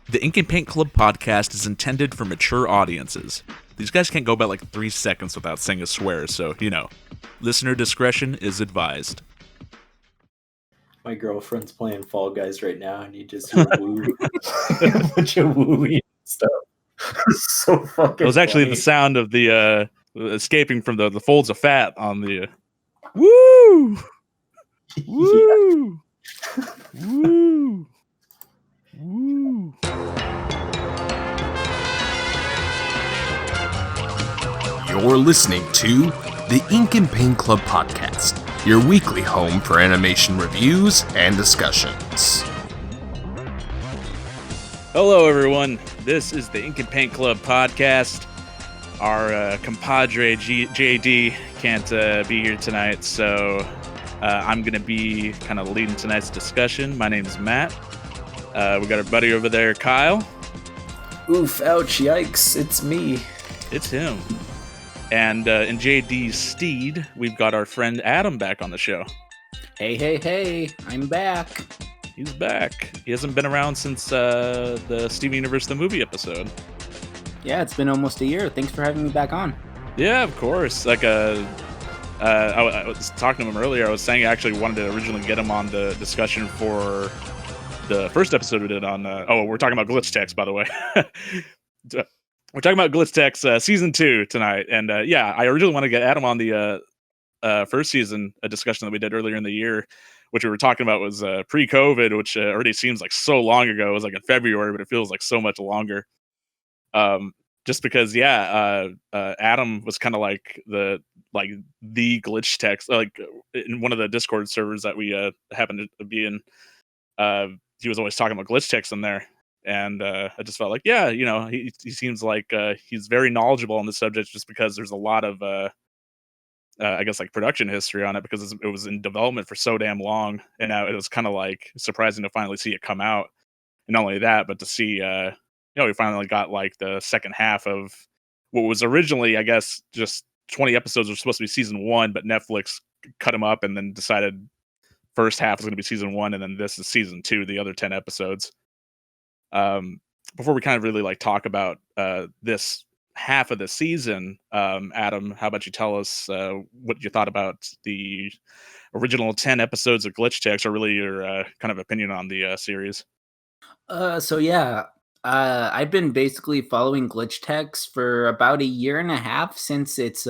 The Ink and Paint Club podcast is intended for mature audiences. These guys can't go about like 3 seconds without saying a swear, so, listener discretion is advised. My girlfriend's playing Fall Guys right now, and you just hear woo. A bunch of wooey stuff. So fucking It was actually funny. the sound of the escaping from the folds of fat on the woo! Woo! Woo! Woo! You're listening to the Ink and Paint Club podcast, your weekly home for animation reviews and discussions. Hello, everyone. This is the Ink and Paint Club podcast. Our compadre JD can't be here tonight, so I'm going to be kind of leading tonight's discussion. My name is Matt. We got our buddy over there, Kyle. Oof, ouch, yikes, it's me. It's him. And in JD's steed, we've got our friend Adam back on the show. Hey, I'm back. He's back. He hasn't been around since the Steven Universe the movie episode. Yeah, it's been almost a year. Thanks for having me back on. Yeah, of course. I was talking to him earlier. I was saying I actually wanted to originally get him on the discussion for the first episode we did on... we're talking about Glitch Text, by the way. We're talking about Glitch Text Season 2 tonight. And I originally wanted to get Adam on the first season, a discussion that we did earlier in the year, which we were talking about was pre-COVID, which already seems like so long ago. It was like in February, but it feels like so much longer. Just because, Adam was kind of like the Glitch Text, like in one of the Discord servers that we happened to be in. He was always talking about Glitch Text in there, and I just felt like, he seems like he's very knowledgeable on the subject, just because there's a lot of I guess like production history on it, because it was in development for so damn long, and now it was kind of like surprising to finally see it come out. And not only that, but to see we finally got like the second half of what was originally, I guess, just 20 episodes were supposed to be season 1, but Netflix cut them up and then decided first half is going to be season 1, and then this is season 2, the other 10 episodes. Before we kind of really like talk about this half of the season, Adam, how about you tell us what you thought about the original 10 episodes of Glitch Text, or really your kind of opinion on the series? I've been basically following Glitch Text for about a year and a half since its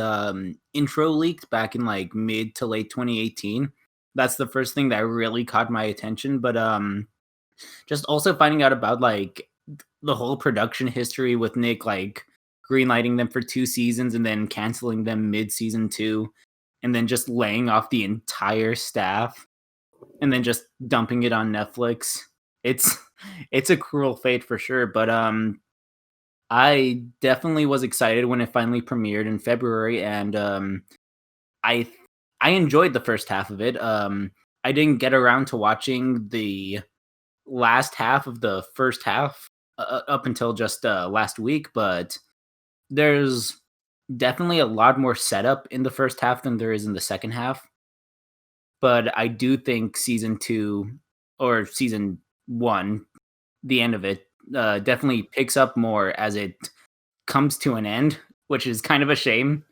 intro leaked back in like mid to late 2018. That's the first thing that really caught my attention. But just also finding out about like the whole production history with Nick, like greenlighting them for 2 seasons and then canceling them mid-season 2, and then just laying off the entire staff and then just dumping it on Netflix. It's a cruel fate for sure, but I definitely was excited when it finally premiered in February, and I enjoyed the first half of it. I didn't get around to watching the last half of the first half up until just last week, but there's definitely a lot more setup in the first half than there is in the second half. But I do think season 2 or season 1, the end of it, definitely picks up more as it comes to an end, which is kind of a shame.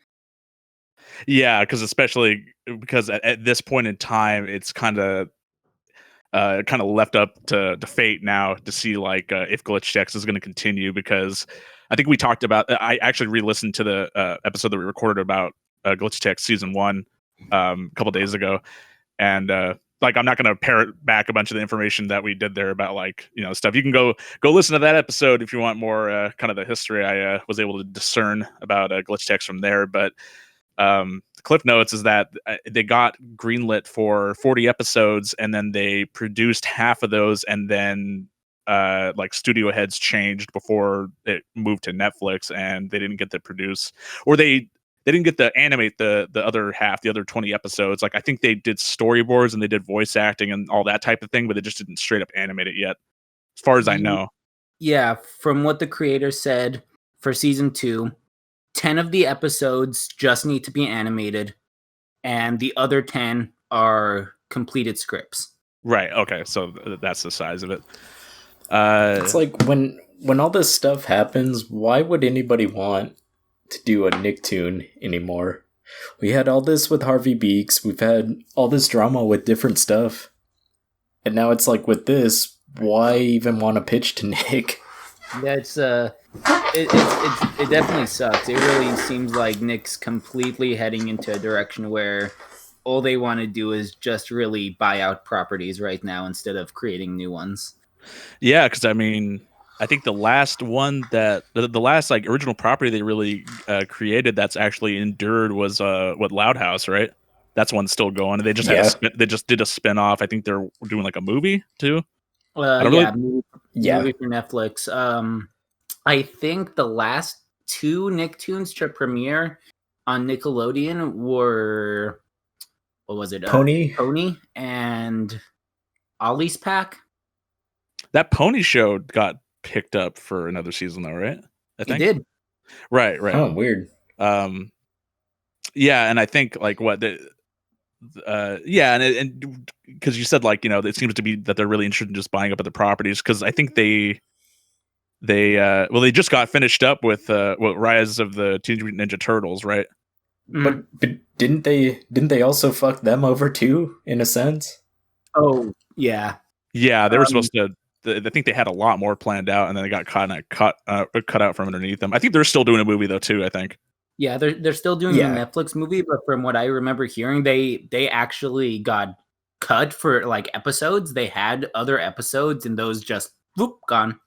Yeah, especially because at this point in time, it's kind of left up to fate now to see like if Glitch Text is going to continue, because I think we talked about, I actually re-listened to the episode that we recorded about Glitch Text season 1 a couple days ago, and I'm not going to parrot back a bunch of the information that we did there about stuff. You can go listen to that episode if you want more kind of the history I was able to discern about Glitch Text from there. But Cliff Notes is that they got greenlit for 40 episodes, and then they produced half of those, and then studio heads changed before it moved to Netflix, and they didn't get to produce, or they didn't get to animate the other half, the other 20 episodes. Like, I think they did storyboards and they did voice acting and all that type of thing, but they just didn't straight up animate it yet, as far as I know. Yeah, from what the creator said, for season 2, 10 of the episodes just need to be animated, and the other 10 are completed scripts. Right. Okay. So that's the size of it. It's like when all this stuff happens, why would anybody want to do a Nicktoon anymore? We had all this with Harvey Beaks. We've had all this drama with different stuff. And now it's like with this, why even want to pitch to Nick? That's it definitely sucks. It really seems like Nick's completely heading into a direction where all they want to do is just really buy out properties right now instead of creating new ones. Yeah, because I mean, I think the last one that the last like original property they really created that's actually endured was what Loud House, right? That's one still going. They just they just did a spin-off. I think they're doing like a movie too. Movie for Netflix. I think the last two Nicktoons to premiere on Nickelodeon were, what was it? Pony and Ollie's Pack. That Pony show got picked up for another season though, right? I think it did. Right. Oh, weird. Yeah, and I think like what and because you said like, you know, it seems to be that they're really interested in just buying up other properties, because I think they just got finished up with Rise of the Teenage Mutant Ninja Turtles, right? But didn't they also fuck them over too, in a sense? Oh yeah, they were supposed to. I think they had a lot more planned out, and then they got cut out from underneath them. I think they're still doing a movie though too. I think. Yeah, they're still doing a Netflix movie, but from what I remember hearing, they actually got cut for like episodes. They had other episodes, and those just gone.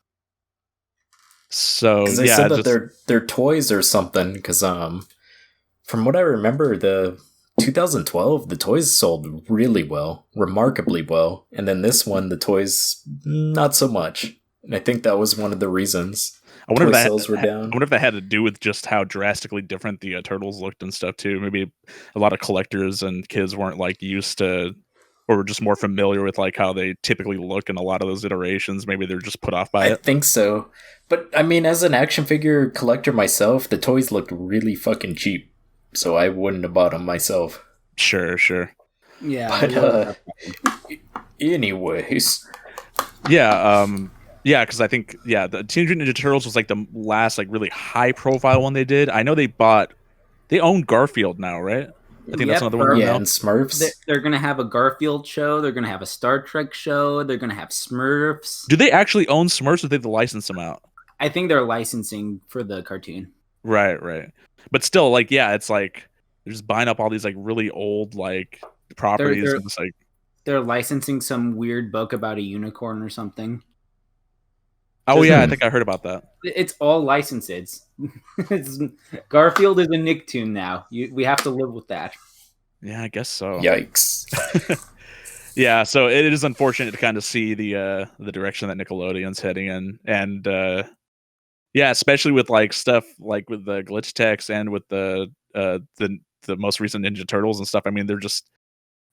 So they said that they're toys or something. Because from what I remember, the 2012 the toys sold really well, remarkably well, and then this one the toys not so much. And I think that was one of the reasons. I wonder if that had to do with just how drastically different the turtles looked and stuff too. Maybe a lot of collectors and kids weren't like used to, or were just more familiar with like how they typically look in a lot of those iterations. Maybe they're just put off by it. I think so. But I mean, as an action figure collector myself, the toys looked really fucking cheap, so I wouldn't have bought them myself. Sure. Yeah. But anyways. Yeah, because I think the Teenage Mutant Ninja Turtles was like the last like really high profile one they did. I know they own Garfield now, right? I think that's another one. Yeah, and Smurfs. They're gonna have a Garfield show. They're gonna have a Star Trek show. They're gonna have Smurfs. Do they actually own Smurfs, or did they license them out? I think they're licensing for the cartoon. Right. But still, like, yeah, it's like they're just buying up all these like really old like properties. And just, like, they're licensing some weird book about a unicorn or something. Oh yeah, I think I heard about that. It's all licenses. Garfield is a Nicktoon now. We have to live with that. Yeah, I guess so. Yikes. Yeah, so it is unfortunate to kind of see the direction that Nickelodeon's heading in, and especially with like stuff like with the glitch text and with the most recent Ninja Turtles and stuff. I mean, they're just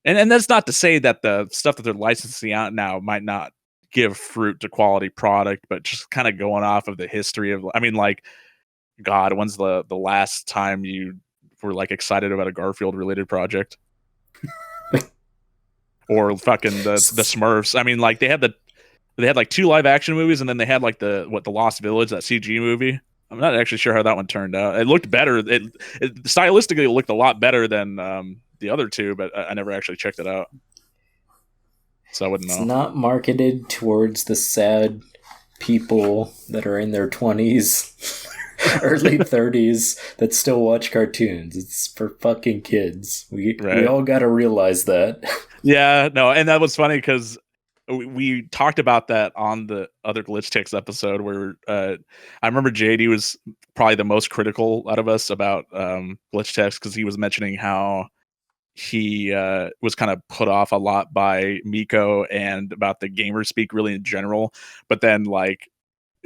and that's not to say that the stuff that they're licensing out now might not give fruit to quality product, but just kind of going off of the history of, I mean, like, God, when's the last time you were like excited about a Garfield related project? Or fucking the Smurfs. I mean, like they had like 2 live action movies, and then they had like the Lost Village, that CG movie. I'm not actually sure how that one turned out. It looked better. It stylistically it looked a lot better than the other 2, but I never actually checked it out. So I wouldn't know. It's not marketed towards the sad people that are in their 20s, early 30s that still watch cartoons. It's for fucking kids. We all got to realize that. Yeah, no, and that was funny because we talked about that on the other Glitch Ticks episode where I remember JD was probably the most critical out of us about Glitch Ticks because he was mentioning how he was kind of put off a lot by Miko and about the gamer speak really in general. But then like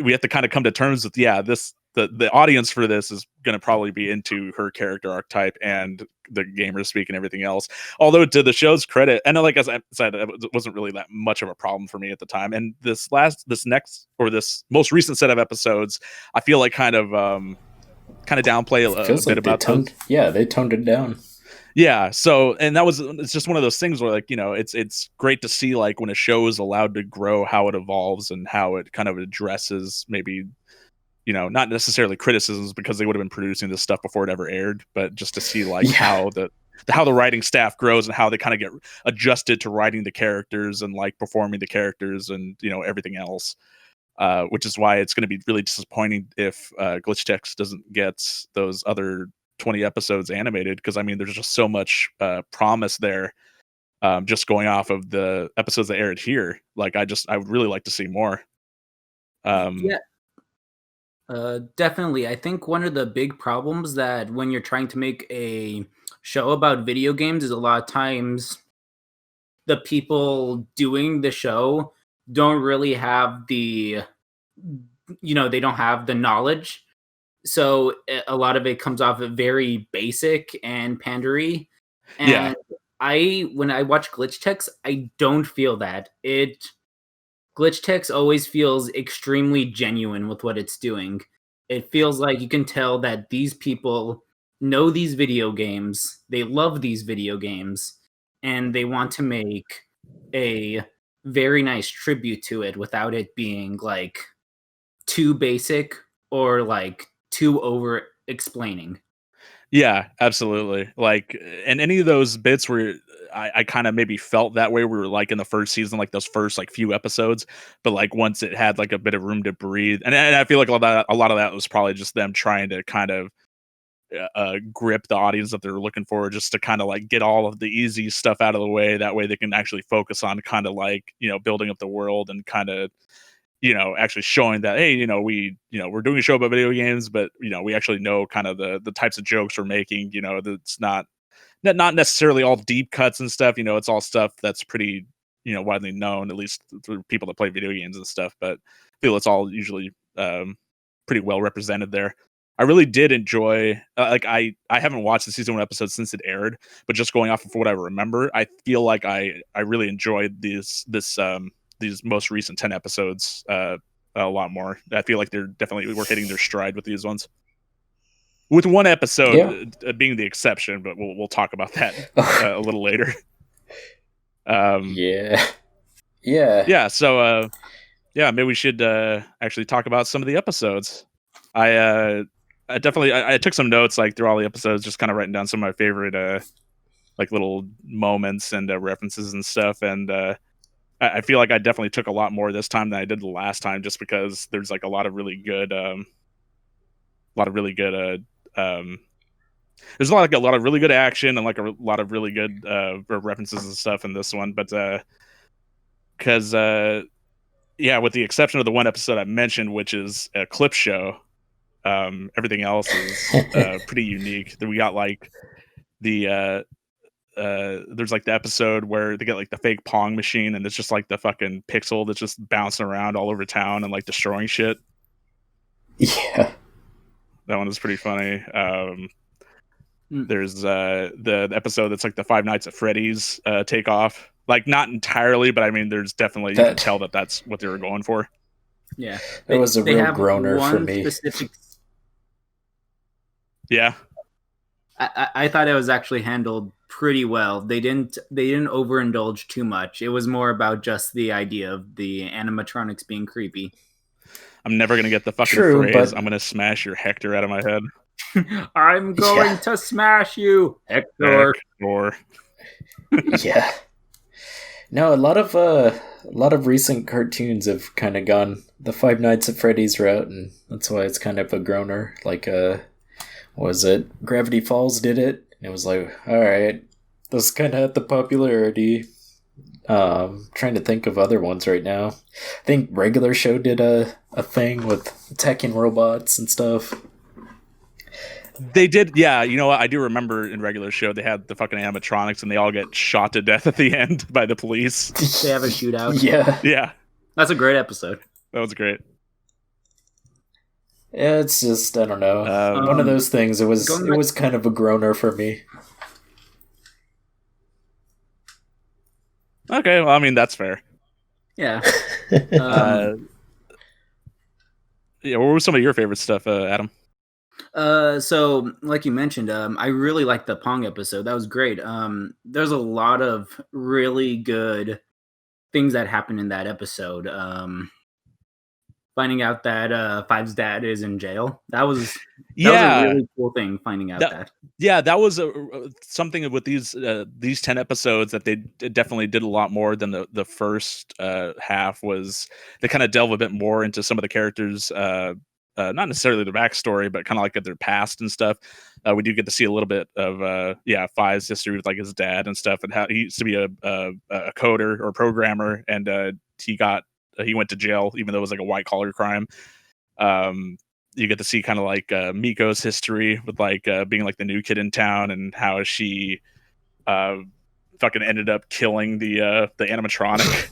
we have to kind of come to terms with, the audience for this is going to probably be into her character archetype and the gamer speak and everything else. Although to the show's credit, and like as I said, it wasn't really that much of a problem for me at the time. And this most recent set of episodes, I feel like kind of downplay a bit about those. Yeah, they toned it down. Yeah, so and it's just one of those things where, like, it's great to see, like, when a show is allowed to grow, how it evolves and how it kind of addresses maybe, not necessarily criticisms because they would have been producing this stuff before it ever aired, but just to see, like, Yeah. how the writing staff grows and how they kind of get adjusted to writing the characters and, like, performing the characters and, everything else. Which is why it's going to be really disappointing if Glitch Text doesn't get those other 20 episodes animated, because I mean there's just so much promise there, just going off of the episodes that aired here. Like I would really like to see more. Yeah. Definitely. I think one of the big problems that when you're trying to make a show about video games is a lot of times the people doing the show don't really have the they don't have the knowledge. So a lot of it comes off of very basic and pandery. Yeah. And when I watch Glitch Text, I don't feel that. Glitch Text always feels extremely genuine with what it's doing. It feels like you can tell that these people know these video games, they love these video games, and they want to make a very nice tribute to it without it being like too basic or like too over explaining. Yeah, absolutely. Like, and any of those bits where I kind of maybe felt that way, we were like in the first season, like those first like few episodes, but like once it had like a bit of room to breathe, and I feel like a lot of that was probably just them trying to kind of grip the audience that they're looking for, just to kind of like get all of the easy stuff out of the way. That way they can actually focus on kind of like, building up the world and kind of, actually showing that, hey, we're doing a show about video games, but we actually know kind of the types of jokes we're making. That's not necessarily all deep cuts and stuff. It's all stuff that's pretty widely known, at least through people that play video games and stuff. But I feel it's all usually pretty well represented there. I really did enjoy, like, I haven't watched the season 1 episode since it aired, but just going off of what I remember, I feel like I really enjoyed these most recent 10 episodes a lot more. I feel like they're definitely were hitting their stride with these ones, with one episode being the exception, but we'll talk about that a little later. Yeah. So maybe we should actually talk about some of the episodes. I definitely I took some notes like through all the episodes, just kind of writing down some of my favorite like little moments and references and stuff. And I feel like I definitely took a lot more this time than I did the last time, just because there's like a lot of really good there's a lot of really good action and like a lot of really good references and stuff in this one. But because with the exception of the one episode I mentioned, which is a clip show, everything else is pretty unique. Then we got like the there's like the episode where they get like the fake Pong machine, and it's just like the fucking pixel that's just bouncing around all over town and like destroying shit. Yeah. That one is pretty funny. There's the episode that's like the Five Nights at Freddy's takeoff. Like, not entirely, but I mean, there's definitely, you can tell that that's what they were going for. Yeah. It was a real groaner for me. Yeah. I thought it was actually handled pretty well. They didn't overindulge too much. It was more about just the idea of the animatronics being creepy. I'm never gonna get the fucking phrase, I'm gonna smash your Hector out of my head. I'm going to smash you, Hector. Yeah. No, a lot of recent cartoons have kind of gone the Five Nights at Freddy's route, and that's why it's kind of a groaner. Like, what was it? Gravity Falls did it, and it was like, all right, those kind of had the popularity. Trying to think of other ones right now. I think Regular Show did a thing with attacking robots and stuff. They did, yeah. You know what? I do remember in Regular Show they had the fucking animatronics, and they all get shot to death at the end by the police. They have a shootout. Yeah. That's a great episode. That was great. Yeah, it's just, I don't know, one of those things. It was kind of a groaner for me. Okay, well, I mean, that's fair. Yeah. Yeah, what were some of your favorite stuff, Adam? So like you mentioned, I really liked the Pong episode. That was great. There's a lot of really good things that happened in that episode. Finding out that Five's dad is in jail. That was a Yeah, really cool thing. Finding out that that. yeah, that was something with these 10 episodes that they definitely did a lot more than the first half. Was they kind of delve a bit more into some of the characters, not necessarily their backstory, but kind of like at their past and stuff. We do get to see a little bit of Five's history with like his dad and stuff, and how he used to be a coder or programmer, and he went to jail even though it was like a white collar crime. Um, you get to see kind of like Miko's history with like being like the new kid in town, and how she uh, fucking ended up killing the animatronic,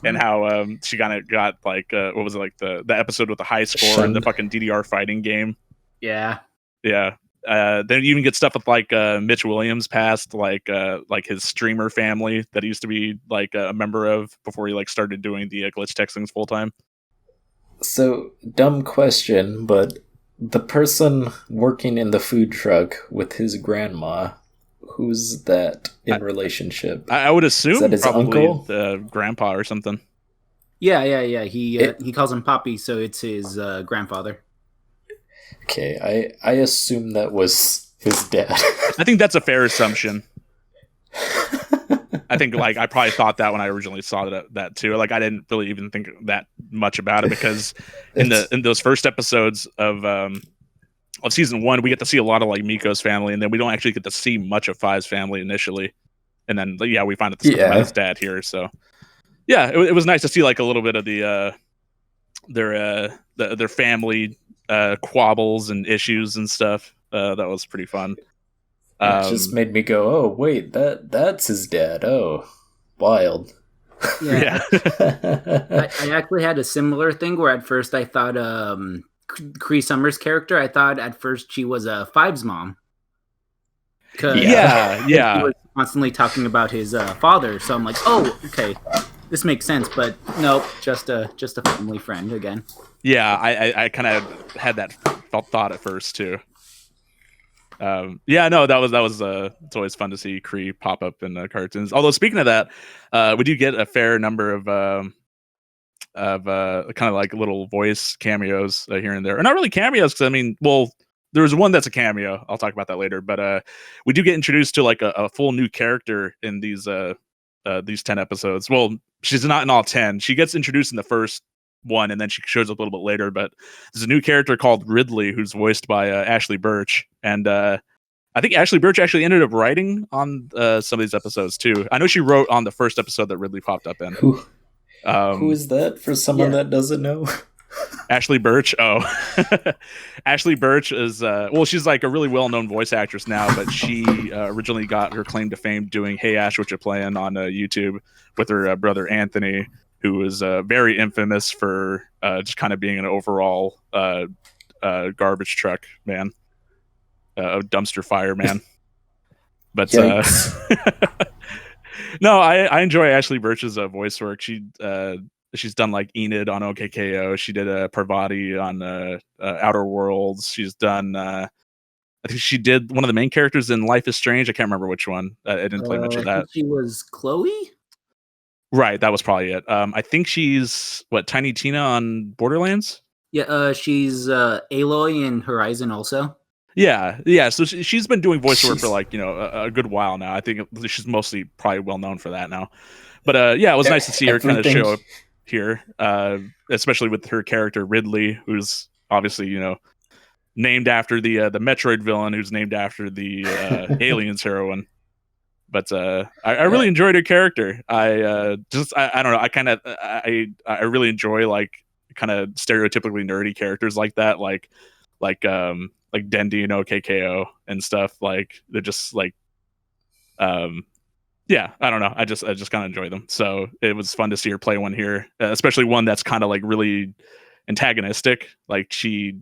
and how she kind of got like what was it, like the episode with the high score in the fucking DDR fighting game. Yeah. Yeah. Then you even get stuff with like Mitch Williams' past, like his streamer family that he used to be like a member of before he like started doing the glitch text things full time. So, dumb question, but the person working in the food truck with his grandma, who's that in relationship? I would assume Is that his probably uncle? the grandpa or something. Yeah. He calls him Poppy, so it's his grandfather. Okay, I assume that was his dad. I think that's a fair assumption. I think like I probably thought that when I originally saw that too. Like I didn't really even think that much about it, because in those first episodes of season 1, we get to see a lot of like Miko's family, and then we don't actually get to see much of Five's family initially, and then we find out the stuff about his dad here. So yeah, it was nice to see like a little bit of their family quabbles and issues and stuff. That was pretty fun. It just made me go, "Oh, wait, that's his dad. Oh, wild." Yeah. I actually had a similar thing where at first I thought Cree Summers' character, I thought at first she was Five's mom. Yeah. He was constantly talking about his father, so I'm like, oh, okay, this makes sense. But nope, just a family friend again. Yeah, I kind of had that thought at first too. That was it's always fun to see Cree pop up in the cartoons. Although speaking of that, we do get a fair number of kind of like little voice cameos here and there, or not really cameos, because I mean, well, there's one that's a cameo. I'll talk about that later, but we do get introduced to like a full new character in these 10 episodes. Well, she's not in all 10. She gets introduced in the first one, and then she shows up a little bit later. But there's a new character called Ridley, who's voiced by Ashley Birch, and I think Ashley Birch actually ended up writing on some of these episodes too. I know she wrote on the first episode that Ridley popped up in. Who is that for someone that doesn't know? Ashley Birch. Oh, Ashley Birch is she's like a really well-known voice actress now, but she originally got her claim to fame doing "Hey Ash, What You Playing" on YouTube with her brother Anthony, who is very infamous for just kind of being an overall garbage truck man, a dumpster fire man. But no, I enjoy Ashley Birch's voice work. She's done like Enid on OKKO. She did Parvati on Outer Worlds. She's done. I think she did one of the main characters in Life is Strange. I can't remember which one. I didn't play much of that. I think she was Chloe. Right, that was probably it. I think she's Tiny Tina on Borderlands. Yeah, she's Aloy in Horizon also. Yeah. So she's been doing voiceover for like a good while now. I think she's mostly probably well known for that now. But it was nice to see her kind of show up here, especially with her character Ridley, who's obviously named after the Metroid villain, who's named after the Aliens heroine. But I really enjoyed her character. I don't know. I really enjoy like kind of stereotypically nerdy characters like that, like Dendy and OKKO and stuff. Like they're just like, I don't know. I just kind of enjoy them. So it was fun to see her play one here, especially one that's kind of like really antagonistic. Like she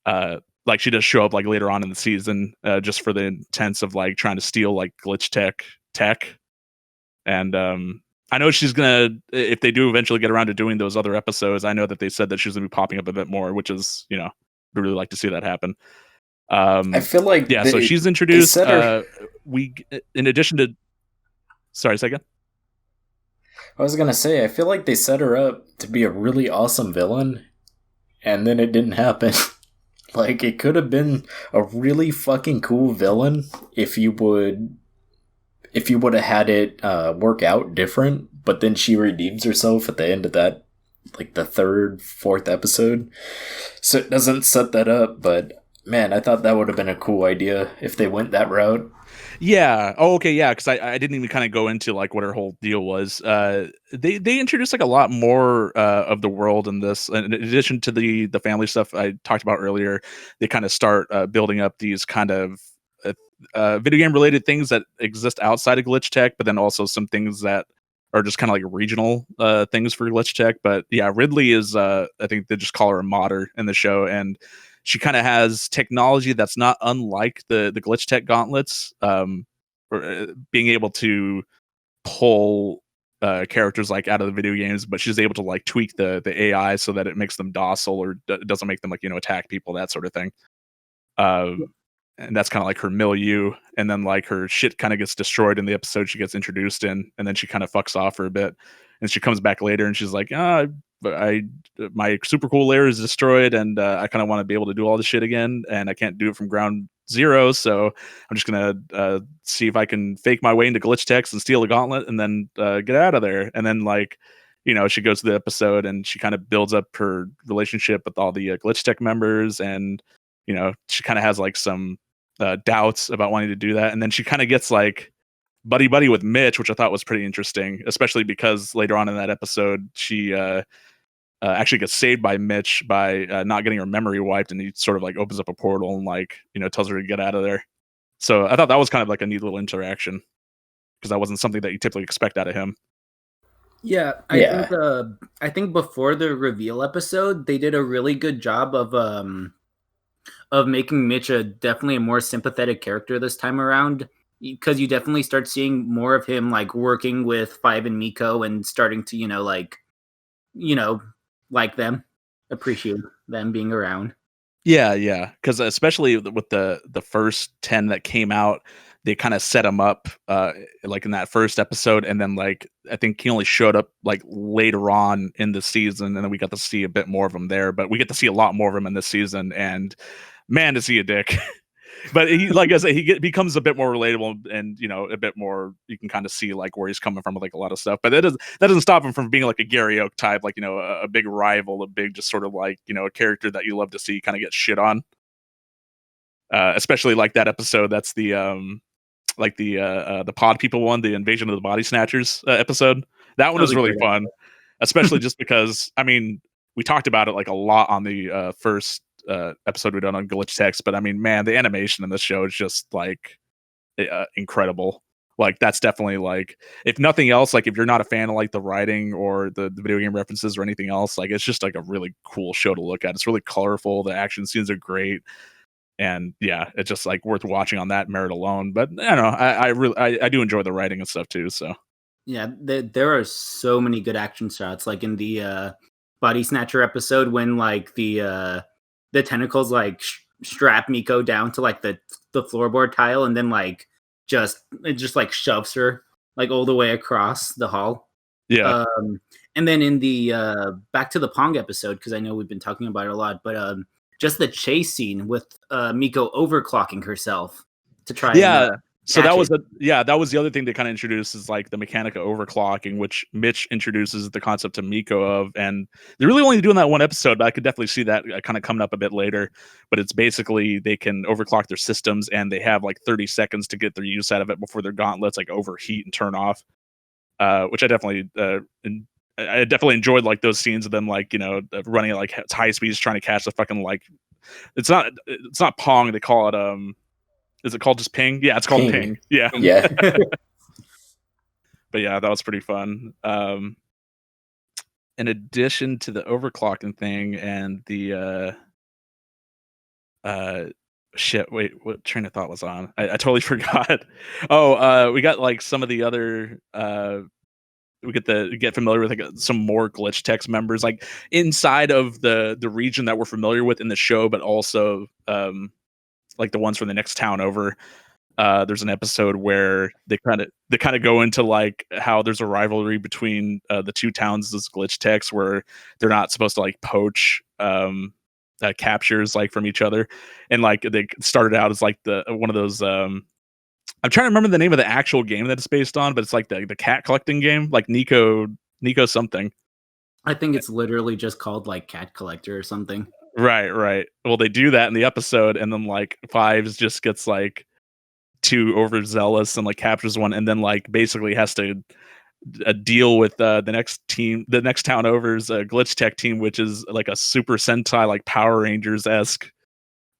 does show up like later on in the season, just for the intents of like trying to steal like glitch tech. And I know she's gonna, if they do eventually get around to doing those other episodes, I know that they said that she's gonna be popping up a bit more, which is, I'd really like to see that happen. I feel like so she's introduced. set her- We, in addition to, sorry, second. I was gonna say, I feel like they set her up to be a really awesome villain, and then it didn't happen. Like, it could have been a really fucking cool villain if you would have had it work out different, but then she redeems herself at the end of that, like the third, fourth episode. So it doesn't set that up, but man, I thought that would have been a cool idea if they went that route. Yeah. Oh, okay. Yeah. Because I didn't even kind of go into like what her whole deal was. They introduced like a lot more of the world in this. In addition to the family stuff I talked about earlier, they kind of start building up these kind of video game related things that exist outside of Glitch Tech, but then also some things that are just kind of like regional things for Glitch Tech. But yeah, Ridley is I think they just call her a modder in the show, and she kind of has technology that's not unlike the Glitch Tech gauntlets, being able to pull characters like out of the video games, but she's able to like tweak the AI so that it makes them docile or doesn't make them like attack people, that sort of thing. And that's kind of like her milieu, and then like her shit kind of gets destroyed in the episode she gets introduced in, and then she kind of fucks off for a bit, and she comes back later and she's like, my super cool lair is destroyed, and I kind of want to be able to do all this shit again, and I can't do it from ground zero, so I'm just gonna see if I can fake my way into Glitch Techs and steal a gauntlet and then get out of there. And then like she goes to the episode and she kind of builds up her relationship with all the Glitch Tech members, and she kind of has like some doubts about wanting to do that, and then she kind of gets like buddy with Mitch, which I thought was pretty interesting, especially because later on in that episode she actually gets saved by Mitch by not getting her memory wiped, and he sort of like opens up a portal and like tells her to get out of there. So I thought that was kind of like a neat little interaction, because that wasn't something that you typically expect out of him. Yeah, I think before the reveal episode, they did a really good job of making Mitch definitely a more sympathetic character this time around, because you definitely start seeing more of him like working with Five and Miko and starting to like them, appreciate them being around. Yeah, because especially with the first 10 that came out, they kind of set him up like in that first episode, and then like I think he only showed up like later on in the season, and then we got to see a bit more of him there, but we get to see a lot more of him in this season, and man, is he a dick. But he, like I said, becomes a bit more relatable, and a bit more, you can kind of see like where he's coming from with like a lot of stuff. But that doesn't stop him from being like a Gary Oak type, like a big rival, a big just sort of like a character that you love to see kind of get shit on. Especially like that episode, that's the pod people one, the Invasion of the Body Snatchers episode. That one was really fun, especially just because we talked about it like a lot on the first episode we done on Glitch Text, but man, the animation in this show is just like incredible. Like that's definitely like, if nothing else, like if you're not a fan of like the writing or the video game references or anything else, like it's just like a really cool show to look at. It's really colorful, the action scenes are great, and yeah, it's just like worth watching on that merit alone. But I don't know, I do enjoy the writing and stuff too. So yeah, there are so many good action shots, like in the Body Snatcher episode when like the tentacles like strap Miko down to like the floorboard tile, and then like it just like shoves her like all the way across the hall. Yeah. And then in the back to the Pong episode, because I know we've been talking about it a lot, but just the chase scene with Miko overclocking herself to try. Yeah. So that was the other thing they kind of introduced, is like the mechanic of overclocking, which Mitch introduces the concept to Miko of, and they're really only doing that one episode, but I could definitely see that kind of coming up a bit later. But it's basically they can overclock their systems, and they have like 30 seconds to get their use out of it before their gauntlets like overheat and turn off. Which I definitely enjoyed, like those scenes of them like running at like high speeds trying to catch the fucking like, it's not Pong, they call it is it called just Ping? Yeah, it's called Ping. Yeah. Yeah. But yeah, that was pretty fun. In addition to the overclocking thing and the shit, wait, what train of thought was on? I totally forgot. We got like some of the other we get familiar with like some more Glitch Techs members like inside of the region that we're familiar with in the show, but also like the ones from the next town over. There's an episode where they kind of go into like how there's a rivalry between the two towns as glitch techs, where they're not supposed to like poach captures like from each other, and like they started out as like the one of those. I'm trying to remember the name of the actual game that it's based on, but it's like the cat collecting game, like Nico something. I think it's literally just called like Cat Collector or something. Right. Well, they do that in the episode, and then like Fives just gets like too overzealous and like captures one, and then like basically has to deal with the next town over's glitch tech team, which is like a Super Sentai like Power Rangers esque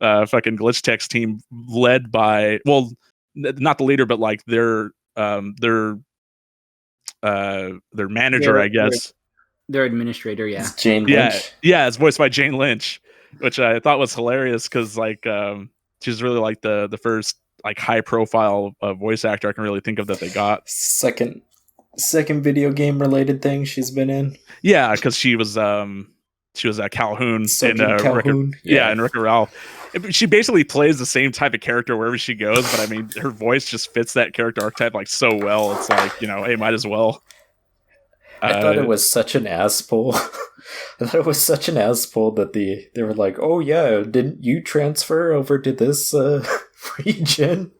fucking glitch techs team led by not the leader, but like their manager, I guess. Their administrator, yeah. It's Jane Lynch. Yeah, it's voiced by Jane Lynch, which I thought was hilarious because like she's really like the first like high profile voice actor I can really think of that they got. Second video game related thing she's been in. Yeah, because she was Calhoun in Calhoun. in Wreck-It Ralph. She basically plays the same type of character wherever she goes, but I mean her voice just fits that character archetype like so well. It's like, hey, might as well. I thought it was such an ass pull. I thought it was such an ass pull that they were like, "Oh yeah, didn't you transfer over to this region?"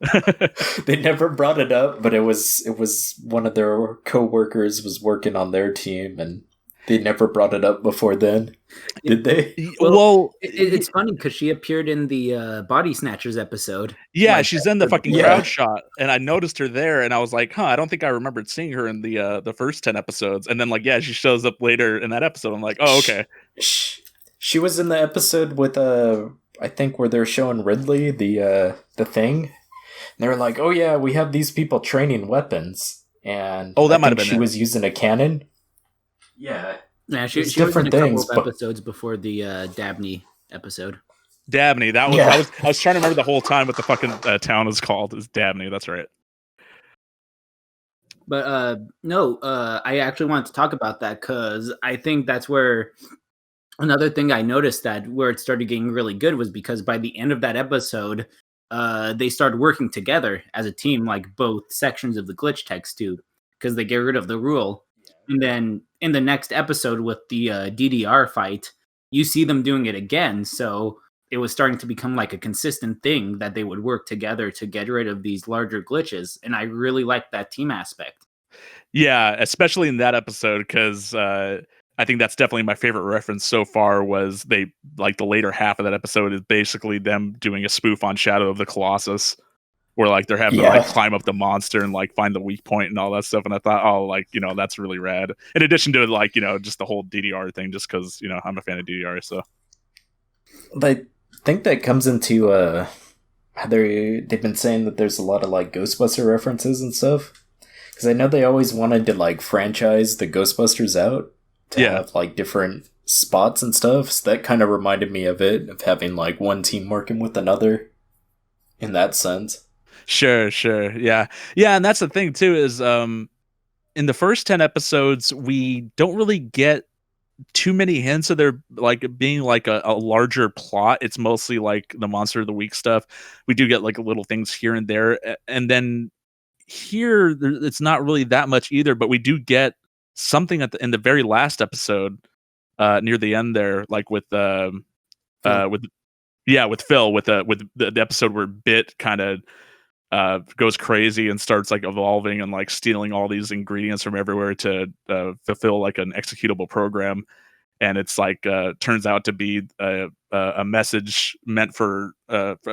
They never brought it up, but it was one of their co-workers was working on their team, and they never brought it up before then. Did they? Well, it's funny because she appeared in the Body Snatchers episode. Yeah, like, she's in the fucking crowd shot, and I noticed her there, and I was like, I don't think I remembered seeing her in the first 10 episodes. And then like, yeah, she shows up later in that episode. I'm like, oh, okay. She was in the episode with I think where they're showing Ridley the thing. And they were like, oh yeah, we have these people training weapons, and that might have been she was using a cannon. Yeah, she was different in a things, couple of episodes before the Dabney episode. Dabney, that was I was trying to remember the whole time what the fucking town is called. Is Dabney? That's right. But no, I actually wanted to talk about that because I think that's where another thing I noticed that where it started getting really good was because by the end of that episode, they started working together as a team, like both sections of the glitch text too, because they get rid of the rule. And then in the next episode with the DDR fight, you see them doing it again. So it was starting to become like a consistent thing that they would work together to get rid of these larger glitches. And I really liked that team aspect. Yeah, especially in that episode, because I think that's definitely my favorite reference so far was they like the later half of that episode is basically them doing a spoof on Shadow of the Colossus, where like they're having to like climb up the monster and like find the weak point and all that stuff. And I thought, oh, like, that's really rad. In addition to like, just the whole DDR thing, just because, I'm a fan of DDR. So I think that comes into they've been saying that there's a lot of like Ghostbuster references and stuff. Because I know they always wanted to like franchise the Ghostbusters out to have like different spots and stuff. So that kind of reminded me of it, of having like one team working with another in that sense. Sure. Yeah. And that's the thing too, is in the first 10 episodes, we don't really get too many hints of there like being like a larger plot. It's mostly like the Monster of the Week stuff. We do get like little things here and there. And then here, it's not really that much either, but we do get something in the very last episode near the end there, like with Phil, with the episode where Bit kind of goes crazy and starts like evolving and like stealing all these ingredients from everywhere to fulfill like an executable program, and it's like turns out to be a message meant for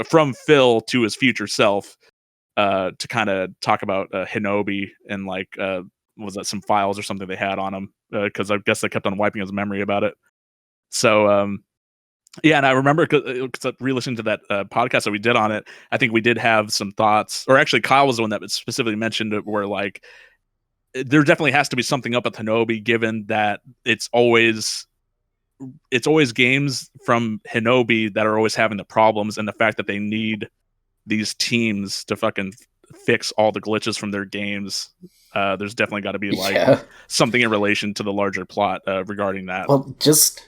from Phil to his future self to kind of talk about Hinobi and like was that some files or something they had on him, because I guess they kept on wiping his memory about it. So yeah, and I remember because re-listening to that podcast that we did on it, I think we did have some thoughts, or actually Kyle was the one that specifically mentioned it, where like there definitely has to be something up with Hinobi, given that it's always games from Hinobi that are always having the problems, and the fact that they need these teams to fucking fix all the glitches from their games. There's definitely got to be like something in relation to the larger plot regarding that. Well, just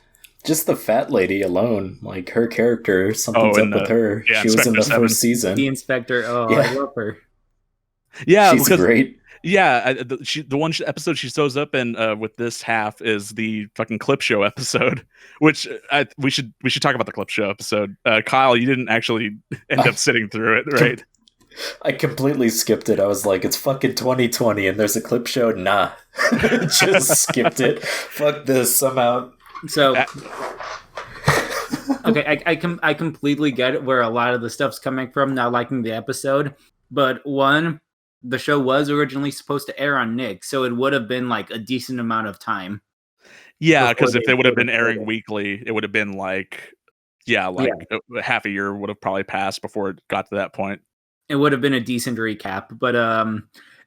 Just the fat lady alone, like her character, something's up with her. yeah, She was in Inspector the Seven. first season. The inspector. Oh, Yeah. I love her. Yeah, She's because great. yeah, the one episode she shows up in with this half is the fucking clip show episode, which we should talk about the clip show episode. Kyle, you didn't actually end up sitting through it, right? I completely skipped it. I was like, it's fucking 2020 and there's a clip show. Nah. Just skipped it. Fuck this somehow. So, okay, I completely get it where a lot of the stuff's coming from, not liking the episode. But one, the show was originally supposed to air on Nick, so it would have been like a decent amount of time. Yeah, before because if they would have been recorded airing it. weekly, it would have been like half a year would have probably passed before it got to that point. It would have been a decent recap. But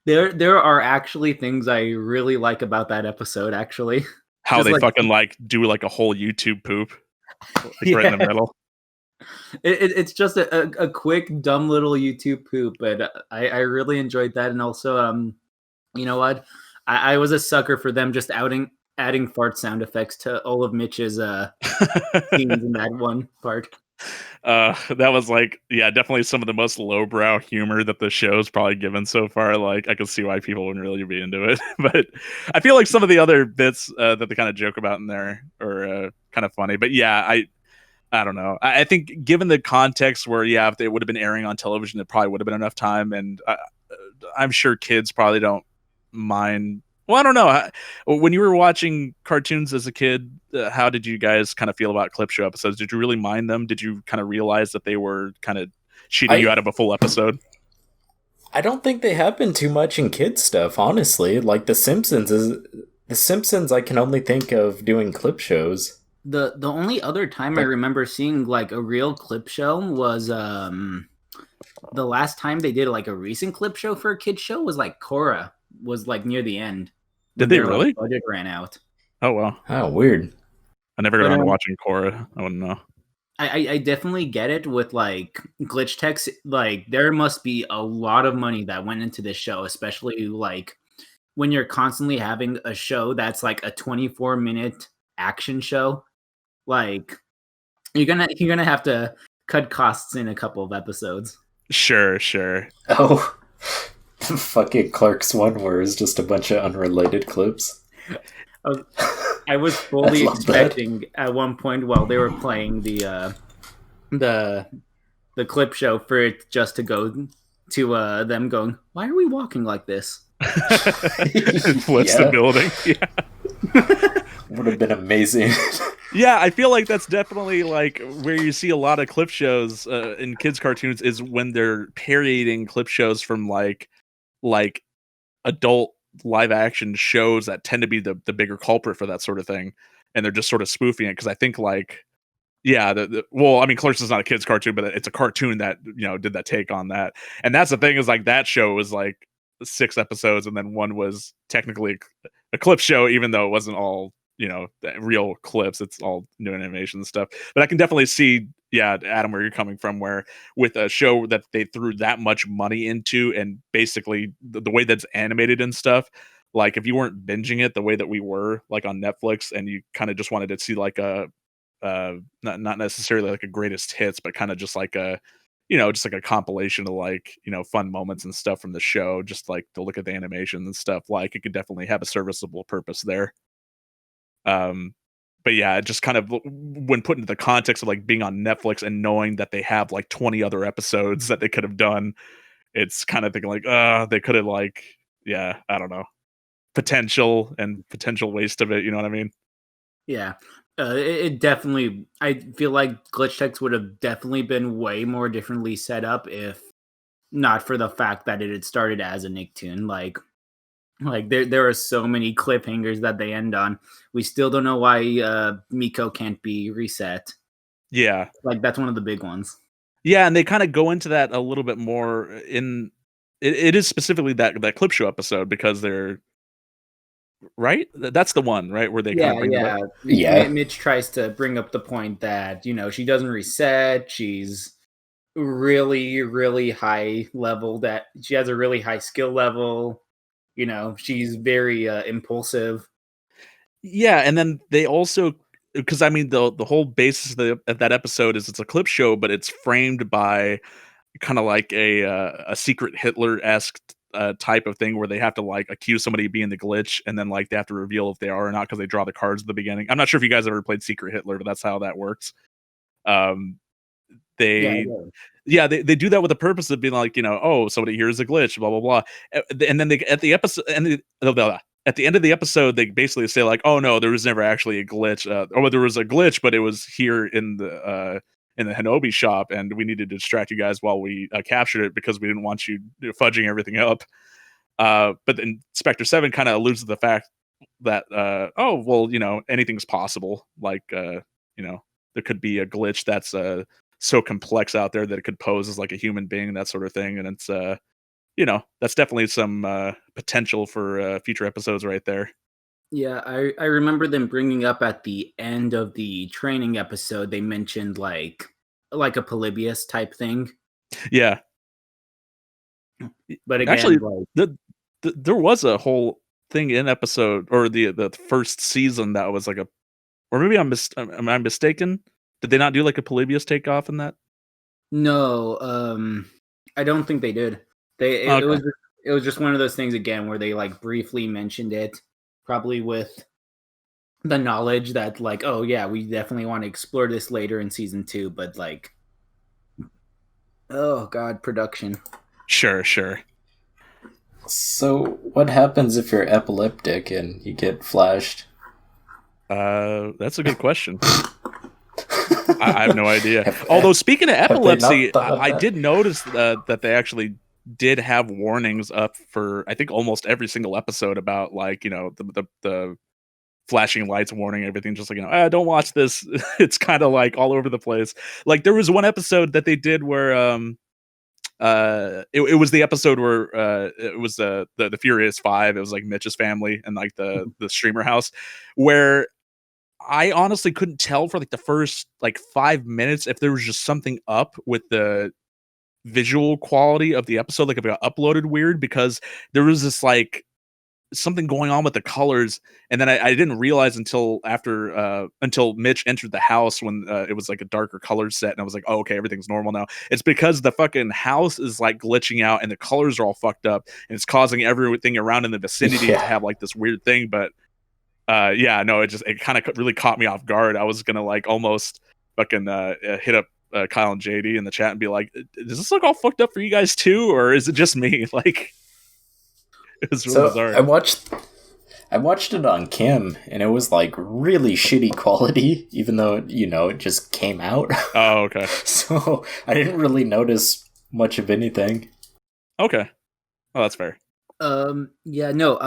there are actually things I really like about that episode. Actually, How Just they like- fucking like do like a whole YouTube poop, like right in the Yeah. middle. It's just a quick dumb little YouTube poop, but I really enjoyed that. And also, you know what? I was a sucker for them just adding fart sound effects to all of Mitch's scenes in that one part. That was like, yeah, definitely some of the most lowbrow humor that the show's probably given so far. Like, I can see why people wouldn't really be into it, but I feel like some of the other bits that they kind of joke about in there are kind of funny. But yeah, I don't know. I think given the context where, yeah, if they would have been airing on television, it probably would have been enough time, and I'm sure kids probably don't mind. Well, I don't know. When you were watching cartoons as a kid, how did you guys kind of feel about clip show episodes? Did you really mind them? Did you kind of realize that they were kind of cheating you out of a full episode? I don't think they have been too much in kids stuff, honestly. Like The Simpsons I can only think of doing clip shows. The only other time I remember seeing like a real clip show was the last time they did like a recent clip show for a kid show was like Korra was like near the end. Did they really? Like, budget ran out. Oh wow. Oh, weird. I never got around to watching Korra. I wouldn't know. I definitely get it with like glitch text. Like there must be a lot of money that went into this show, especially like when you're constantly having a show that's like a 24-minute action show. Like you're gonna have to cut costs in a couple of episodes. Sure. Oh, fucking Clark's One, where it's just a bunch of unrelated clips. I was fully I love expecting at one point while they were playing the clip show for it just to go to them going, "Why are we walking like this?" It flips the building. Yeah. Would have been amazing. Yeah, I feel like that's definitely like where you see a lot of clip shows in kids' cartoons is when they're parodying clip shows from like adult live action shows that tend to be the bigger culprit for that sort of thing, and they're just sort of spoofing it because I think like well, I mean, Clerks is not a kids' cartoon, but it's a cartoon that did that take on that, and that's the thing is like that show was like 6 episodes, and then one was technically a clip show, even though it wasn't all real clips. It's all new animation and stuff. But I can definitely see, Adam, where you're coming from, where with a show that they threw that much money into, and basically the way that's animated and stuff, like if you weren't binging it the way that we were, like on Netflix, and you kind of just wanted to see like a not necessarily like a greatest hits, but kind of just like a just like a compilation of like fun moments and stuff from the show, just like to look at the animation and stuff, like it could definitely have a serviceable purpose there. But yeah, it just kind of when put into the context of like being on Netflix and knowing that they have like 20 other episodes that they could have done, it's kind of thinking like, they could have like, I don't know, potential waste of it. You know what I mean? Yeah. It definitely, I feel like Glitch Text would have definitely been way more differently set up if not for the fact that it had started as a Nicktoon. Like there are so many cliffhangers that they end on. We still don't know why Miko can't be reset. Yeah. Like that's one of the big ones. Yeah, and they kind of go into that a little bit more in it is specifically that clip show episode because they're right. That's the one, right, where they kind of bring it up. Yeah. Mitch tries to bring up the point that she doesn't reset. She's really, really high level. That she has a really high skill level. She's very impulsive. Yeah, and then they also because I mean the whole basis of that episode is it's a clip show, but it's framed by kind of like a secret Hitler-esque type of thing where they have to like accuse somebody of being the glitch, and then like they have to reveal if they are or not because they draw the cards at the beginning. I'm not sure if you guys ever played Secret Hitler, but that's how that works. Um, Yeah, they yeah, they do that with the purpose of being like, oh, somebody here is a glitch, blah blah blah, and then they at the episode and at the end of the episode, they basically say like, oh no, there was never actually a glitch, or there was a glitch, but it was here in the Hinobi shop, and we needed to distract you guys while we captured it because we didn't want you fudging everything up. But then Spectre 7 kind of alludes to the fact that, oh, well, anything's possible. Like, there could be a glitch that's so complex out there that it could pose as like a human being, that sort of thing. And it's, that's definitely some potential for future episodes right there. Yeah, I remember them bringing up at the end of the training episode. They mentioned like a Polybius type thing, Yeah. but again, Actually, like there was a whole thing in episode or the first season that was like a, or maybe am I mistaken? Did they not do like a Polybius takeoff in that? no, I don't think they did. Okay. It was just one of those things again where they like briefly mentioned it, probably with the knowledge that like, oh yeah, we definitely want to explore this later in season 2, but like, oh god, production. Sure. So, what happens if you're epileptic and you get flashed? That's a good question. I have no idea. Although speaking of epilepsy, I did notice that they actually did have warnings up for I think almost every single episode about like the flashing lights warning, everything, just like don't watch this. It's kind of like all over the place. Like there was one episode that they did where it was the episode where it was the Furious Five. It was like Mitch's family and like the streamer house, where I honestly couldn't tell for like the first like 5 minutes if there was just something up with the visual quality of the episode, like if it got uploaded weird, because there was this like something going on with the colors, and then I didn't realize until until Mitch entered the house when it was like a darker color set, and I was like, oh, okay, everything's normal now. It's because the fucking house is like glitching out and the colors are all fucked up, and it's causing everything around in the vicinity to have like this weird thing. But yeah, no, it kind of really caught me off guard. I was gonna like almost fucking hit up Kyle and JD in the chat and be like, does this look all fucked up for you guys too, or is it just me? Like, it was really bizarre. I watched it on Kim, and it was like really shitty quality, even though it just came out. Oh, okay. So I didn't really notice much of anything. Okay, oh, that's fair. Yeah, no,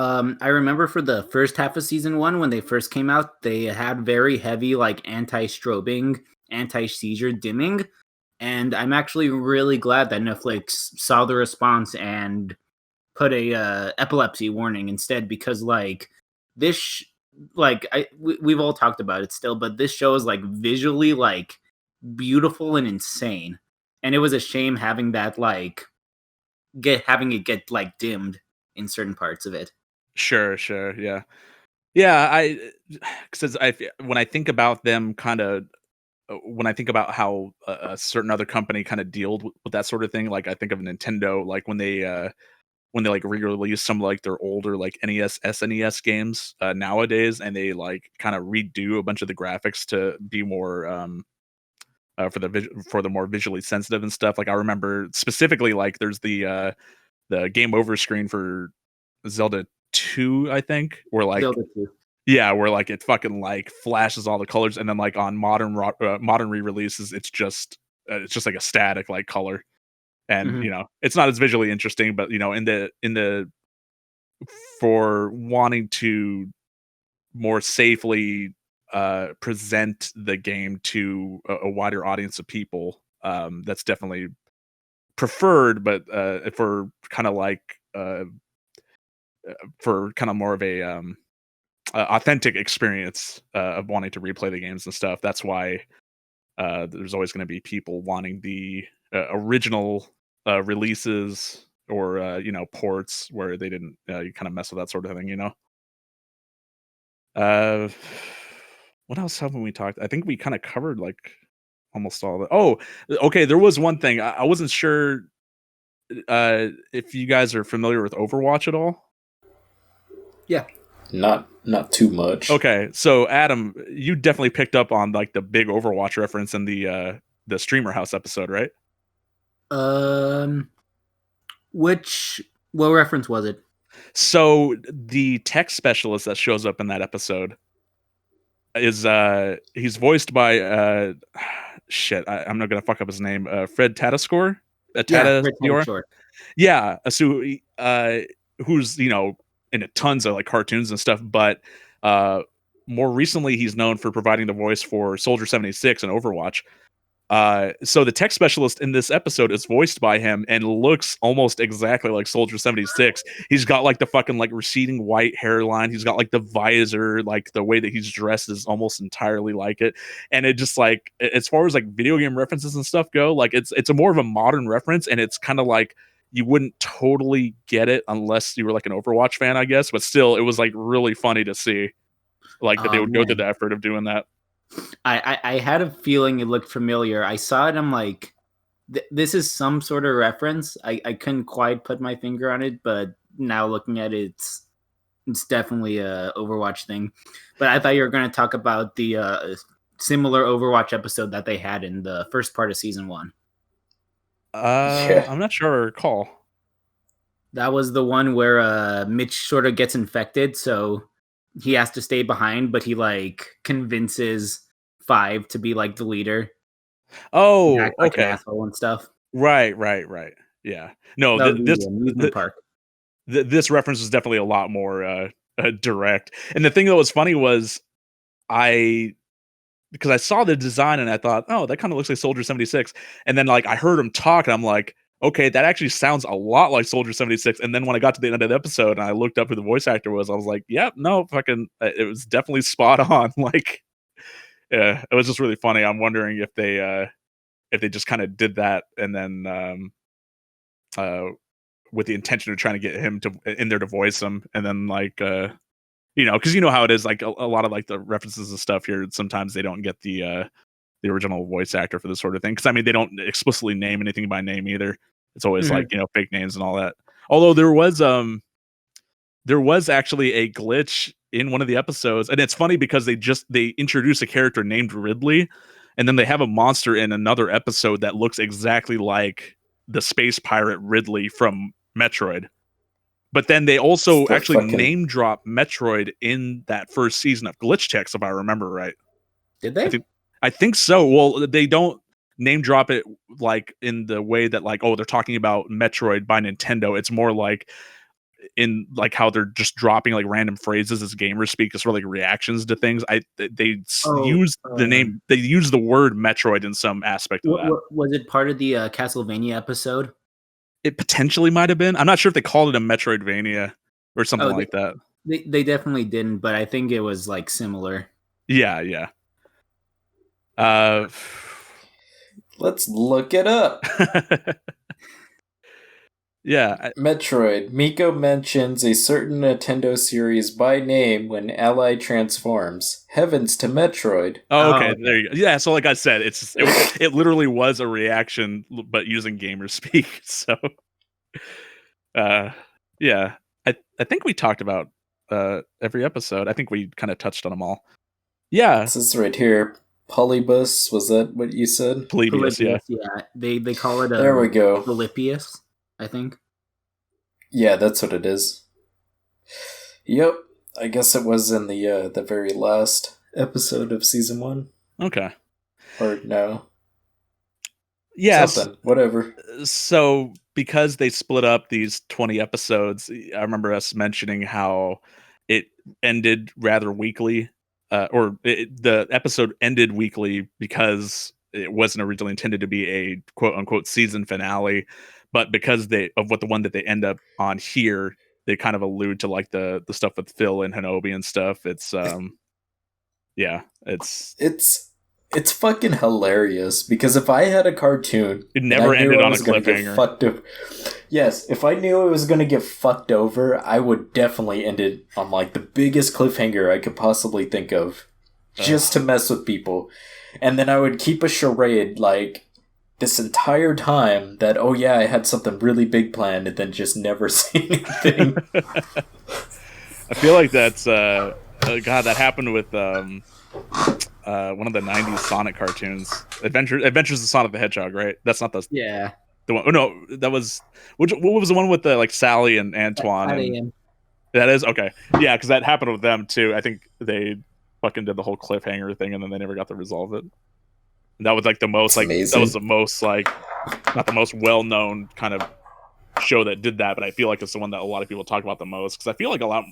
I remember for the first half of season 1 when they first came out, they had very heavy like anti-strobing, anti-seizure dimming, and I'm actually really glad that Netflix saw the response and put a epilepsy warning instead, because like this we've all talked about it still, but this show is like visually like beautiful and insane, and it was a shame having that like having it get like dimmed in certain parts of it. Sure, yeah. Because when I think about them kind of when I think about how a certain other company kind of dealt with that sort of thing, like I think of Nintendo, like when they like re-release some like their older like NES, SNES games nowadays, and they like kind of redo a bunch of the graphics to be more for the more visually sensitive and stuff. Like I remember specifically like there's the game over screen for Zelda 2, I think, where like Zelda 2. yeah, where like it fucking like flashes all the colors, and then like on modern re-releases, it's just like a static like color, and it's not as visually interesting. But in the for wanting to more safely present the game to a wider audience of people, that's definitely preferred. But for kind of like for kind of more of a authentic experience of wanting to replay the games and stuff. That's why there's always going to be people wanting the original releases or ports where they didn't you kind of mess with that sort of thing. what else haven't we talked? I think we kind of covered like almost all of it. Oh, okay. There was one thing I wasn't sure if you guys are familiar with Overwatch at all. Yeah. Not too much. Okay, so Adam, you definitely picked up on like the big Overwatch reference in the Streamer House episode, right? What reference was it? So the tech specialist that shows up in that episode is he's voiced by I'm not gonna fuck up his name. Fred Tatascore? Fred Yeah, so who's in tons of like cartoons and stuff, but more recently he's known for providing the voice for Soldier 76 in Overwatch. So the tech specialist in this episode is voiced by him and looks almost exactly like Soldier 76. He's got like the fucking like receding white hairline. He's got like the visor, like the way that he's dressed is almost entirely like it. And it just like, as far as like video game references and stuff go, like it's a more of a modern reference, and it's kind of like you wouldn't totally get it unless you were like an Overwatch fan, I guess. But still, it was like really funny to see like that they would go through the effort of doing that. I had a feeling it looked familiar. I saw it. I'm like, this is some sort of reference. I couldn't quite put my finger on it, but now looking at it, it's definitely a Overwatch thing. But I thought you were going to talk about the similar Overwatch episode that they had in the first part of season 1. I'm not sure I recall. That was the one where Mitch sort of gets infected, so he has to stay behind, but he like convinces Five to be like the leader. Oh, like okay. An asshole and stuff. Right. Yeah. No, this amusement park. This reference is definitely a lot more direct. And the thing that was funny was because I saw the design and I thought, oh, that kind of looks like Soldier 76. And then like I heard him talk and I'm like, okay, that actually sounds a lot like Soldier 76. And then when I got to the end of the episode and I looked up who the voice actor was, I was like, yep, no, fucking, it was definitely spot on. Like, yeah, it was just really funny. I'm wondering if they just kind of did that and then with the intention of trying to get him in there to voice him, and then like because you know how it is, like a lot of like the references and stuff here, sometimes they don't get the original voice actor for this sort of thing, because I mean they don't explicitly name anything by name either. It's always like fake names and all that. Although there was actually a glitch in one of the episodes, and it's funny because they introduce a character named Ridley, and then they have a monster in another episode that looks exactly like the space pirate Ridley from Metroid. But then they also actually name drop Metroid in that first season of Glitch Checks, if I remember right. Did they? I think so. Well, they don't name drop it like in the way that like, oh, they're talking about Metroid by Nintendo. It's more like in like how they're just dropping like random phrases as gamers speak, as for like reactions to things. They use the name, they use the word Metroid in some aspect of that. Was it part of the Castlevania episode? It potentially might have been. I'm not sure if they called it a Metroidvania or something like that. They definitely didn't, but I think it was like similar. Yeah. Let's look it up. Yeah. Metroid. Miko mentions a certain Nintendo series by name when Ally transforms. Heavens to Metroid. Oh, okay. There you go. Yeah, so like I said, it literally was a reaction, but using gamer speak. So, yeah. I think we talked about every episode. I think we kind of touched on them all. Yeah. This is right here. Polybus, was that what you said? Polybius, yeah. They call it there we go. Polybius, I think. Yeah, that's what it is. Yep. I guess it was in the very last episode of season 1. Okay. Or no. Yes. Something. Whatever. So because they split up these 20 episodes, I remember us mentioning how it ended rather weakly. The episode ended weekly because it wasn't originally intended to be a quote unquote season finale, but because of the one that they end up on here, they kind of allude to like the stuff with Phil and Hinobi and stuff. It's yeah, it's fucking hilarious, because if I had a cartoon, it never ended on a cliffhanger. Yes, if I knew it was going to get fucked over, I would definitely end it on like the biggest cliffhanger I could possibly think of. just to mess with people. And then I would keep a charade like this entire time that, oh yeah, I had something really big planned, and then just never say anything. I feel like that's God, that happened with one of the '90s Sonic cartoons, Adventures of Sonic the Hedgehog, right? That's not the Yeah. one. Oh no, that was what was the one with the like Sally and Antoine? And that is okay, yeah, because that happened with them too. I think they fucking did the whole cliffhanger thing, and then they never got to resolve it. And that was like the most like amazing. that was the most like not the most well known kind of show that did that, but I feel like it's the one that a lot of people talk about the most, because I feel like a lot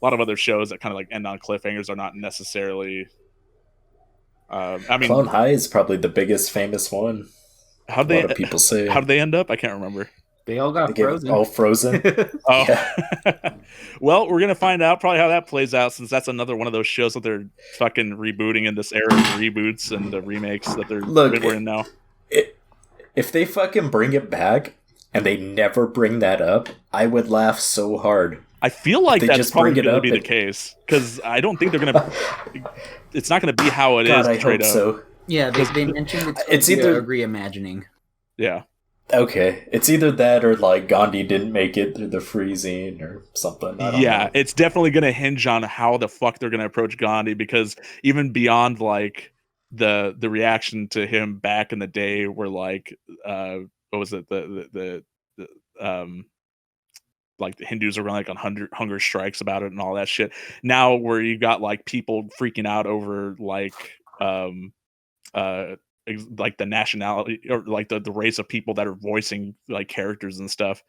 of other shows that kind of like end on cliffhangers are not necessarily. I mean, Clone High is probably the biggest famous one. A lot of people say. How did they end up? I can't remember. They all got frozen. All frozen. Oh, yeah. Well, we're gonna find out probably how that plays out, since that's another one of those shows that they're fucking rebooting in this era of reboots and the remakes that we're in now. If they fucking bring it back and they never bring that up, I would laugh so hard. I feel like that's probably going to be the case, because I don't think they're going to. It's not going to be how it is. I hope so. Yeah, they mentioned it's either a reimagining. Yeah. Okay, it's either that or like Gandhi didn't make it through the freezing or something. I don't know. It's definitely going to hinge on how the fuck they're going to approach Gandhi, because even beyond like the reaction to him back in the day, where like what was it the like the Hindus are running like on hunger strikes about it and all that shit. Now where you got like people freaking out over like the nationality or like the race of people that are voicing like characters and stuff.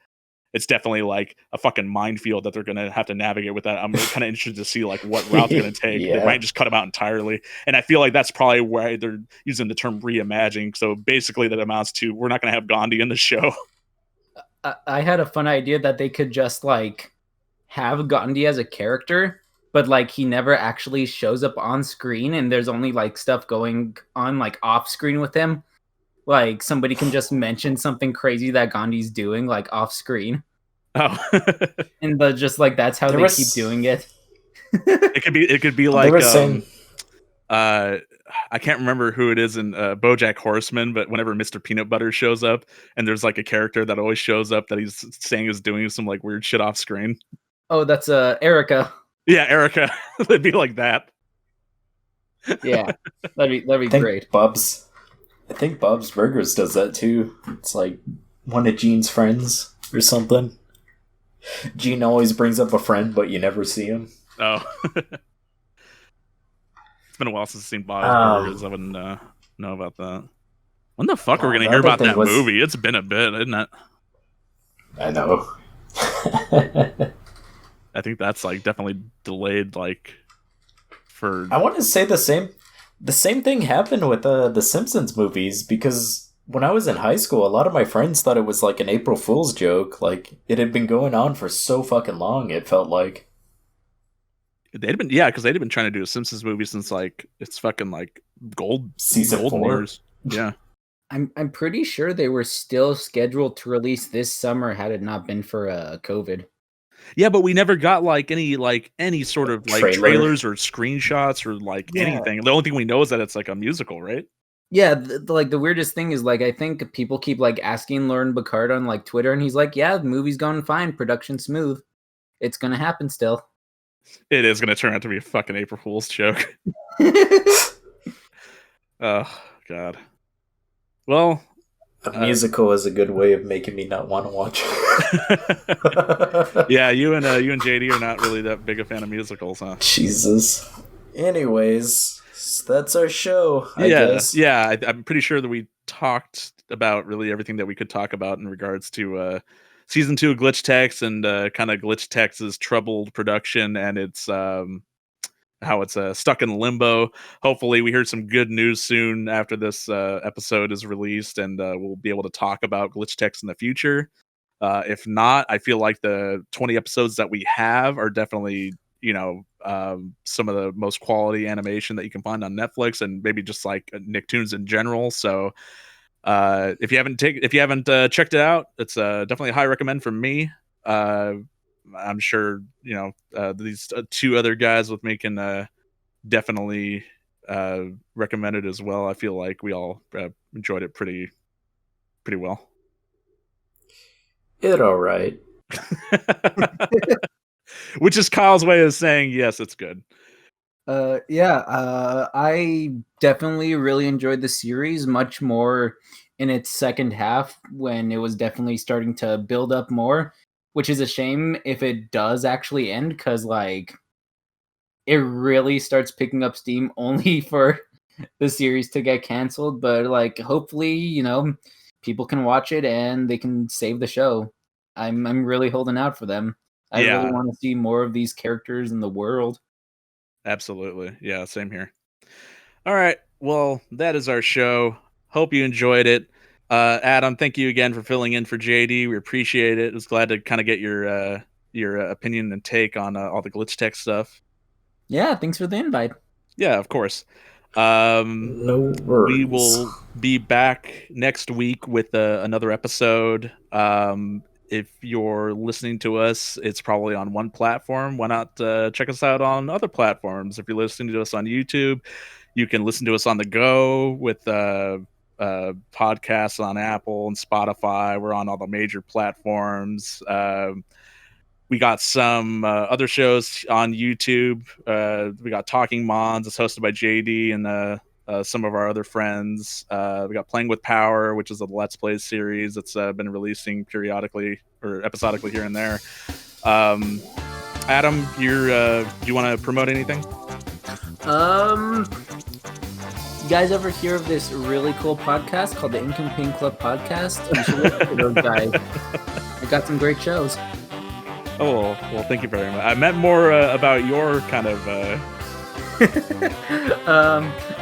It's definitely like a fucking minefield that they're gonna have to navigate with that. I'm kind of interested to see like what route they're gonna take. Yeah. They might just cut them out entirely, and I feel like that's probably why they're using the term reimagining. So basically, that amounts to we're not gonna have Gandhi in the show. I had a fun idea that they could just like have Gandhi as a character, but like he never actually shows up on screen, and there's only like stuff going on like off screen with him. Like somebody can just mention something crazy that Gandhi's doing like off screen. Oh, and just like that's how they keep doing it. It could be like I can't remember who it is in BoJack Horseman, but whenever Mr. Peanut Butter shows up, and there's like a character that always shows up that he's saying is doing some like weird shit off screen. Oh, that's Erica. Yeah, Erica. It'd be like that. Yeah, that'd be great. I think Bob's Burgers does that too. It's like one of Gene's friends or something. Gene always brings up a friend, but you never see him. Oh. It's been a while since I've seen Bob's Burgers. I wouldn't know about that. When the fuck are we going to hear about that movie? It's been a bit, isn't it? I know. I think that's like definitely delayed like for... I want to say the same thing happened with the Simpsons movies, because when I was in high school, a lot of my friends thought it was like an April Fool's joke. Like, it had been going on for so fucking long, it felt like. They'd been, because they'd been trying to do a Simpsons movie since like it's fucking like season 4 years. Yeah. I'm pretty sure they were still scheduled to release this summer had it not been for COVID. Yeah, but we never got like any sort of like trailers or screenshots or like anything. The only thing we know is that it's like a musical, right? Yeah, the weirdest thing is like I think people keep like asking Lauren Bacard on like Twitter, and he's like, "Yeah, the movie's going fine, production smooth. It's gonna happen still." It is gonna turn out to be a fucking April Fool's joke. Oh God. Well, a musical is a good way of making me not want to watch it. Yeah, you and JD are not really that big a fan of musicals, huh? Jesus. Anyways, that's our show, I guess. Yeah, I'm pretty sure that we talked about really everything that we could talk about in regards to season 2 of Glitch Text and kind of Glitch Text's troubled production and its how it's stuck in limbo. Hopefully we hear some good news soon after this episode is released, and we'll be able to talk about Glitch Text in the future. If not, I feel like the 20 episodes that we have are definitely, some of the most quality animation that you can find on Netflix, and maybe just like Nicktoons in general. So if you haven't checked it out, it's definitely a high recommend from me. I'm sure these 2 other guys with me can definitely recommended as well. I feel like we all enjoyed it pretty well. It all right. Which is Kyle's way of saying yes, it's good. I definitely really enjoyed the series much more in its second half when it was definitely starting to build up more, which is a shame if it does actually end because like it really starts picking up steam only for the series to get canceled. But like hopefully, people can watch it and they can save the show. I'm really holding out for them. I really want to see more of these characters in the world. Absolutely. Yeah, same here. All right. Well, that is our show. Hope you enjoyed it. Adam, thank you again for filling in for JD. We appreciate it. I was glad to kind of get your opinion and take on all the glitch tech stuff. Yeah, thanks for the invite. Yeah, of course. No worries. We will be back next week with another episode. If you're listening to us, it's probably on one platform. Why not check us out on other platforms? If you're listening to us on YouTube, you can listen to us on the go with podcasts on Apple and Spotify. We're on all the major platforms. We got some other shows on YouTube. We got Talking Mons. It's hosted by JD and some of our other friends. We got Playing with Power, which is a Let's Play series that's been releasing periodically or episodically here and there. Adam, do you want to promote anything? You guys ever hear of this really cool podcast called the Ink and Pain Club Podcast? You should listen to those guys. They got some great shows. Oh, well, thank you very much. I meant more about your kind of...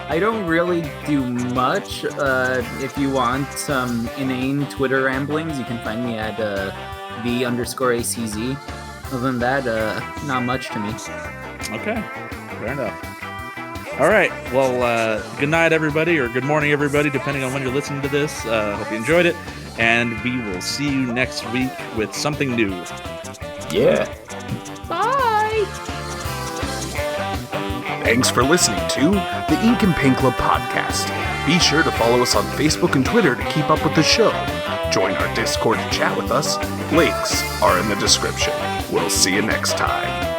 I don't really do much. If you want some inane Twitter ramblings, you can find me at _ACZ. Other than that, not much to me. Okay, fair enough. All right, well, good night, everybody, or good morning, everybody, depending on when you're listening to this. Hope you enjoyed it, and we will see you next week with something new. Yeah. Bye! Thanks for listening to the Ink and Pain Club podcast. Be sure to follow us on Facebook and Twitter to keep up with the show. Join our Discord to chat with us. Links are in the description. We'll see you next time.